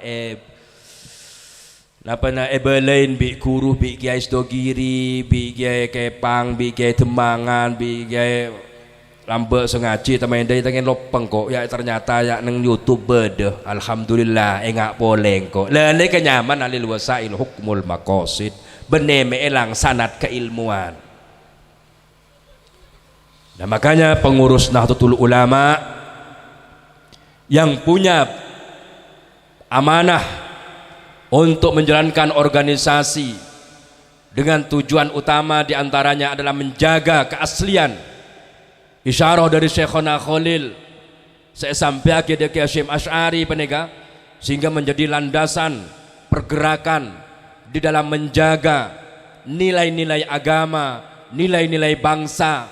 napa na ebelain bi guru bi kiai Sdogiri bi kiai Kepang bi kiai Demangan bi kiai lambe sengaji temen dari tengen lopeng kok ya ternyata ya neng YouTube bede alhamdulillah enggak boleh kok lele kenyaman alil wasail hukmul maqasid beneme elang sanad keilmuan. Nah makanya pengurus Nahdlatul Ulama yang punya amanah untuk menjalankan organisasi dengan tujuan utama diantaranya adalah menjaga keaslian isyarah dari Syekhona Khalil saya sampai ke Hasyim Asy'ari penega sehingga menjadi landasan pergerakan di dalam menjaga nilai-nilai agama, nilai-nilai bangsa.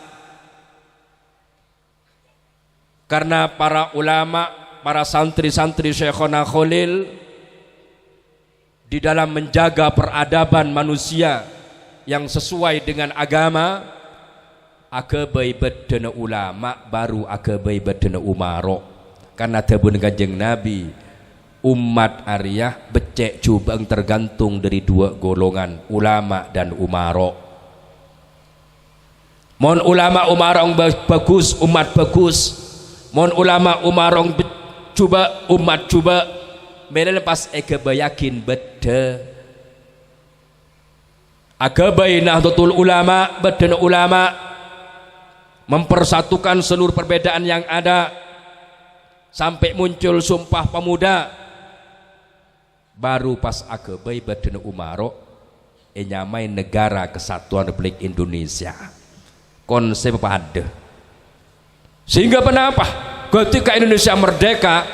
Karena para ulama, para santri-santri Syekhona Khalil di dalam menjaga peradaban manusia yang sesuai dengan agama, akabai bedena ulama baru akabai bedena umaro. Karena tabun kanjeng Nabi, umat Arya becek cubang tergantung dari dua golongan, ulama dan umaro. Mohon ulama umarong bagus, umat bagus. Mohon ulama umarong coba, umat coba. Mela lepas yakin beda. Akabai Nahdlatul Ulama, bedena ulama mempersatukan seluruh perbedaan yang ada sampai muncul Sumpah Pemuda. Baru pas akabai bedena umaro nyamai Negara Kesatuan Republik Indonesia. Konsep pada sehingga kenapa ketika Indonesia merdeka,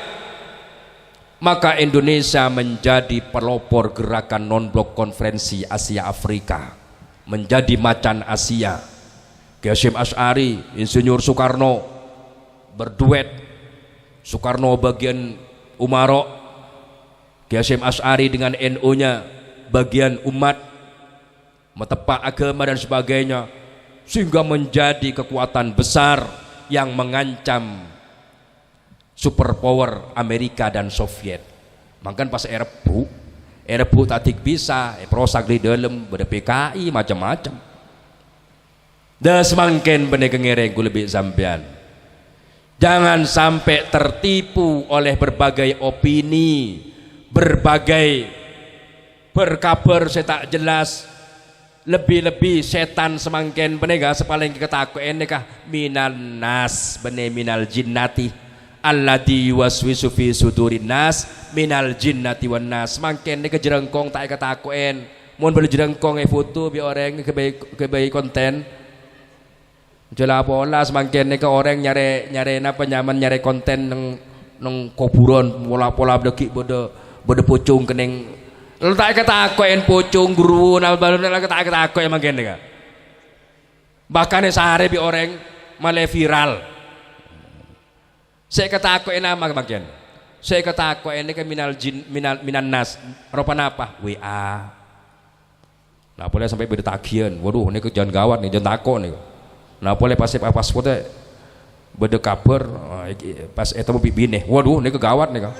maka Indonesia menjadi pelopor gerakan non-blok konferensi Asia Afrika, menjadi macan Asia. Hasyim Asy'ari, Insinyur Soekarno berduet, Soekarno bagian umaro, Hasyim Asy'ari dengan NU-nya bagian umat, metepak agama dan sebagainya, sehingga menjadi kekuatan besar yang mengancam superpower Amerika dan Soviet. Makan pas Erbu tatik bisa, prosak di dalam pada PKI macam-macam. Dan semakin benar ngereng lebih sampean. Jangan sampai tertipu oleh berbagai opini, berbagai berkabar saya tak jelas. Lebih-lebih setan semakin penega sepaling ketakuan nikah minal nas bene minal jinnati alladzi waswisu fi sudurin nas minal jinnati wan nas. Semakin nika jerengkong tak ketakuan mun boleh jerengkong foto bi orang kebaik konten jela pola. Semakin nika orang nyare napa nyaman nyare konten nang kuburan pola-pola bedeki bode pucung kening. Lalu tak ketakuan pocong guru nalbalun tak ketakuan emang gini kan. Bahkan sehari bi orang malah viral. Saya ketakuan nama bagian. Saya ketakuan ini kan minal nas. Rupa apa? WA. Nah boleh sampai bertagihan. Waduh ini jangan gawat nih, jangan takut nih. Nah boleh pasif apa paspornya beda kabar pas itu mau bibine. Waduh ini kegawat nih kan.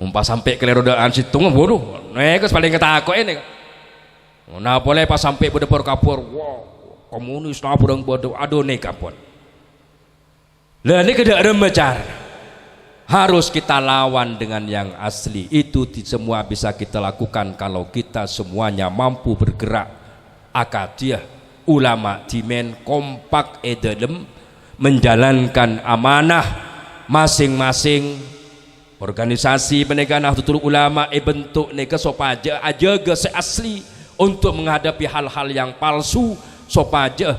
Pas sampai ke lerodaan situng, waduh, nek paling ketakut ini. Nah boleh pas sampai berdepor kapur, wow, komunis nah burung bodoh, aduh nek kapur. Lah ini kada remajar, harus kita lawan dengan yang asli. Itu semua bisa kita lakukan kalau kita semuanya mampu bergerak. Akadiah, ulama dimen kompak edalem menjalankan amanah masing-masing. Organisasi penegak Nahdlatul Ulama bentuk neka sopaja aja ge asli untuk menghadapi hal-hal yang palsu sopaja.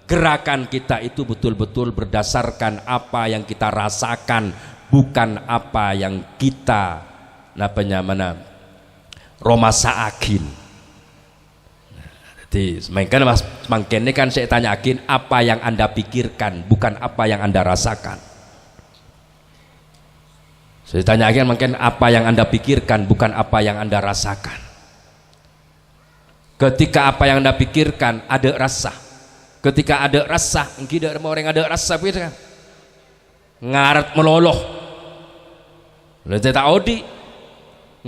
Gerakan kita itu betul-betul berdasarkan apa yang kita rasakan, bukan apa yang kita mana romasaakin. Jadi semakin ini kan saya tanyakin apa yang Anda pikirkan, bukan apa yang Anda rasakan. Saya tanyakan mungkin apa yang Anda pikirkan, bukan apa yang Anda rasakan. Ketika apa yang Anda pikirkan ada rasa, ketika ada rasa, tidak ada orang ada rasa begitu kan? Ngaret meloloh. Lalu saya tahu di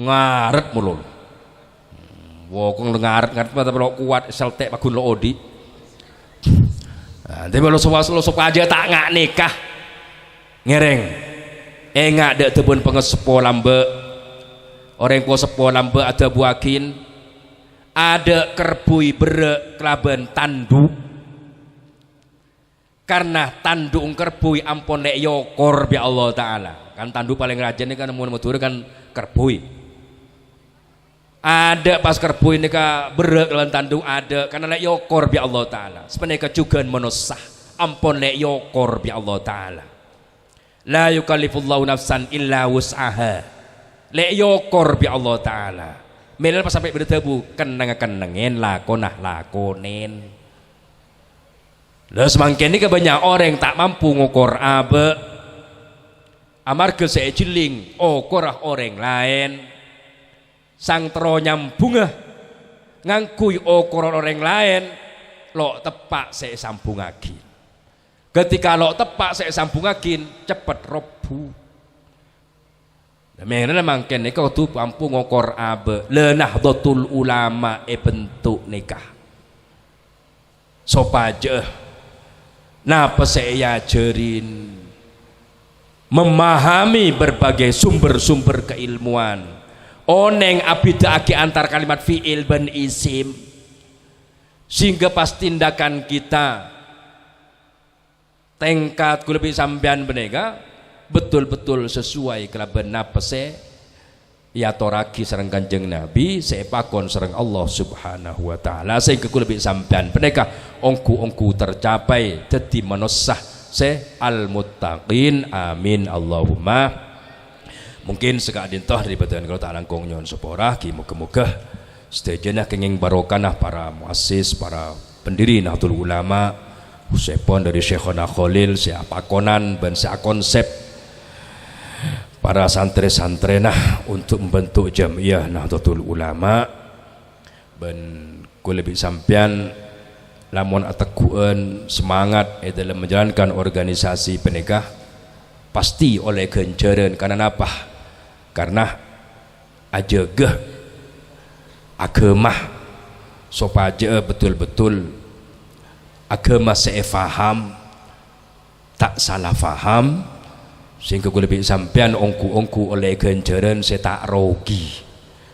ngaret meloloh. Wong ngaret pada belok kuat seltek pakun lo odi. Nanti kalau sok aja tak ngak nikah ngereng. Enggak ada tebun pengesepo lambe orang ko sepo lambe ada buakin ada kerbui bere kelaban tandu karena tandu kerbui ampun nek yokor bi Allah Ta'ala kan tandu paling rajin ini kan mau metur kan kerbui ada pas kerbui ini ka bere kelaban tandu ada karena nek yokor bi Allah Ta'ala sebenarnya juga menosah ampun nek yokor bi Allah Ta'ala. La yukallifullahu nafsan illa wus'aha. Lek yokor bi Allah Ta'ala. Melel pas sampai berdebu keneng-kenengin lakonin. Lah semangken iki banyak orang tak mampu ngukur abe. Amarga sejiling ukurah orang lain. Sang tero nyambungah ngangkui ukuran orang lain lo tepak saya sambungagin. Ketika lo tepak saya sambungagin cepet robu. Memang mangken nika kudu mampu ngokor abe. Nahdlatul ulama bentuk nikah. Sopaje napa saya ajarin memahami berbagai sumber-sumber keilmuan. Oneng abidake antar kalimat fi'il dan isim sehingga pas tindakan kita tingkat lebih sampean benega betul-betul sesuai kelaban napese ya toraki sareng Kanjeng Nabi sepakon sareng Allah Subhanahu wa taala sehingga lebih sampean benega ongku tercapai dadi manusia se al muttaqin amin Allahumma. Mungkin sekadin toh dari batuan kalau tak langkong nyon seporah ki muga-muga sedaya kenging barokanah para muassis para pendiri Nahdlatul Ulama usepon dari Syekhona Khalil siapa konan dan konsep para santri-santri nah untuk membentuk Jamiah Nahdlatul Ulama dan lebih sampean lamun ateguan semangat dalam menjalankan organisasi penegah pasti oleh ganjaran karena apa? Karena ajegah agama sopaja betul-betul agama saya faham tak salah faham sehingga gue lebih sampean ongku oleh ganjaran saya tak rogi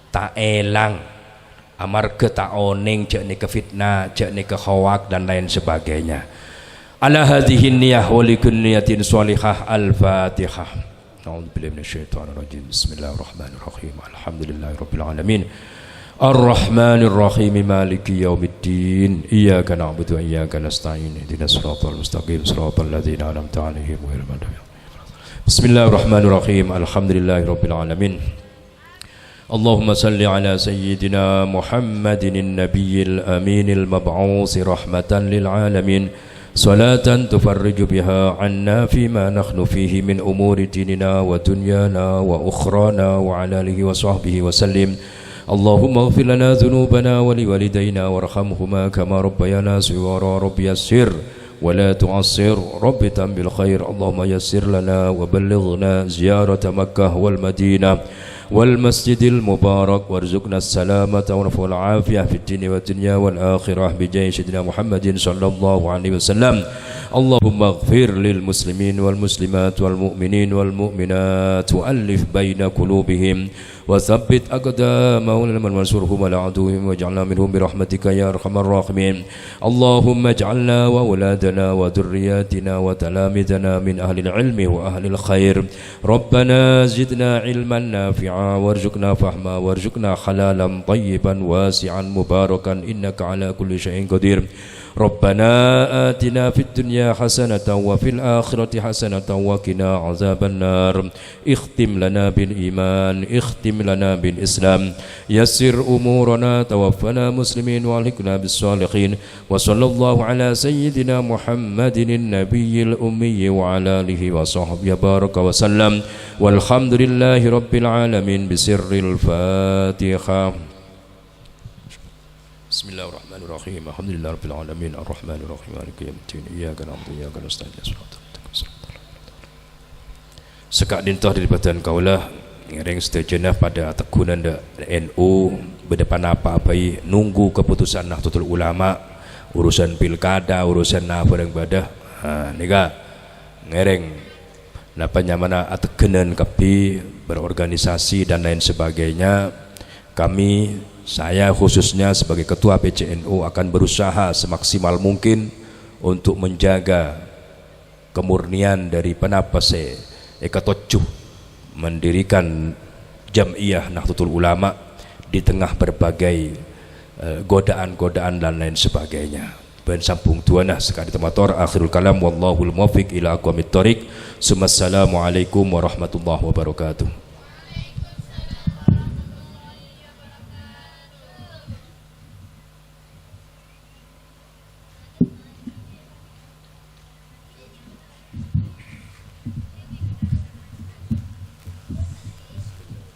tak elang amarga tak oneng jak nika fitnah jak nika khawak dan lain sebagainya. Ala hadhihi niyah wa likun niyatin shalihah al-fatihah. A'udzu billahi minasyaitonir rajim. Bismillahirrahmanirrahim. Alhamdulillahirabbil alamin. Ar-Rahmanir Rahim Maliki Yaumiddin. Iyyaka na'budu wa iyyaka nasta'in. Ihdinas siratal mustaqim siratal ladzina an'amta 'alaihim ghairil maghdubi 'alaihim. Bismillahirrahmanirrahim. Alhamdulillahirabbil alamin. Allahumma salli ala sayyidina Muhammadin an-nabiyil aminil mab'uts rahmatan lil alamin. صلاة تفرج بها عنا فيما نحن فيه من أمور ديننا ودنيانا وأخرانا وعلى آله وصحبه وسلم. اللهم اغفر لنا ذنوبنا ولوالدينا وارحمهما كما ربيانا صغارا. رب يسر ولا تعسر رب تم بالخير. اللهم يسر لنا وبلغنا زيارة مكة والمدينة والمسجد المبارك وارزقنا السلامة والعافية في الدين والدنيا والآخرة بجاه سيدنا محمد صلى الله عليه وسلم. اللهم اغفر للمسلمين والمسلمات والمؤمنين والمؤمنات وألف بين قلوبهم وثبت أقدامهم لمن وانصرهم على عدوهم واجعلنا منهم برحمتك يا أرحم الراحمين. اللهم اجعلنا وأولادنا وذرياتنا وتلامذنا من أهل العلم وأهل الخير. ربنا زدنا علما نافعا وارزقنا فهما وارزقنا حلالا طيبا واسعا مباركا إنك على كل شيء قدير. ربنا آتنا في الدنيا حسنة وفي الآخرة حسنة وقنا عذاب النار. اختم لنا بالإيمان اختم لنا بالإسلام يسر أمورنا توفنا مسلمين والحقنا بالصالحين. وصلى الله على سيدنا محمد النبي الأمي وعلى آله وصحبه بارك وسلم والحمد لله رب العالمين بسر الفاتحة. Bismillahirrahmanirrahim. Alhamdulillahirabbil alamin arrahmanir rahim maliki yaumiddin iyyaka na'budu wa iyyaka nasta'in ihdinas siratal mustaqim. Sekak dintah dari badan kaulah ngereng setujunya pada tegunan NU berdepan apa-apai nunggu keputusan Nahdlatul Ulama urusan pilkada urusan barang badah nika ngereng napanya mana ategenan kapi berorganisasi dan lain sebagainya. Kami saya khususnya sebagai ketua PCNU akan berusaha semaksimal mungkin untuk menjaga kemurnian dari penapase ekatocuh mendirikan Jamiah Nahdlatul Ulama di tengah berbagai godaan-godaan dan lain sebagainya. Ben sampung tuana sekali temator akhirul kalam wallahul muwaffiq ila aqwamit thoriq. Assalamualaikum warahmatullahi wabarakatuh.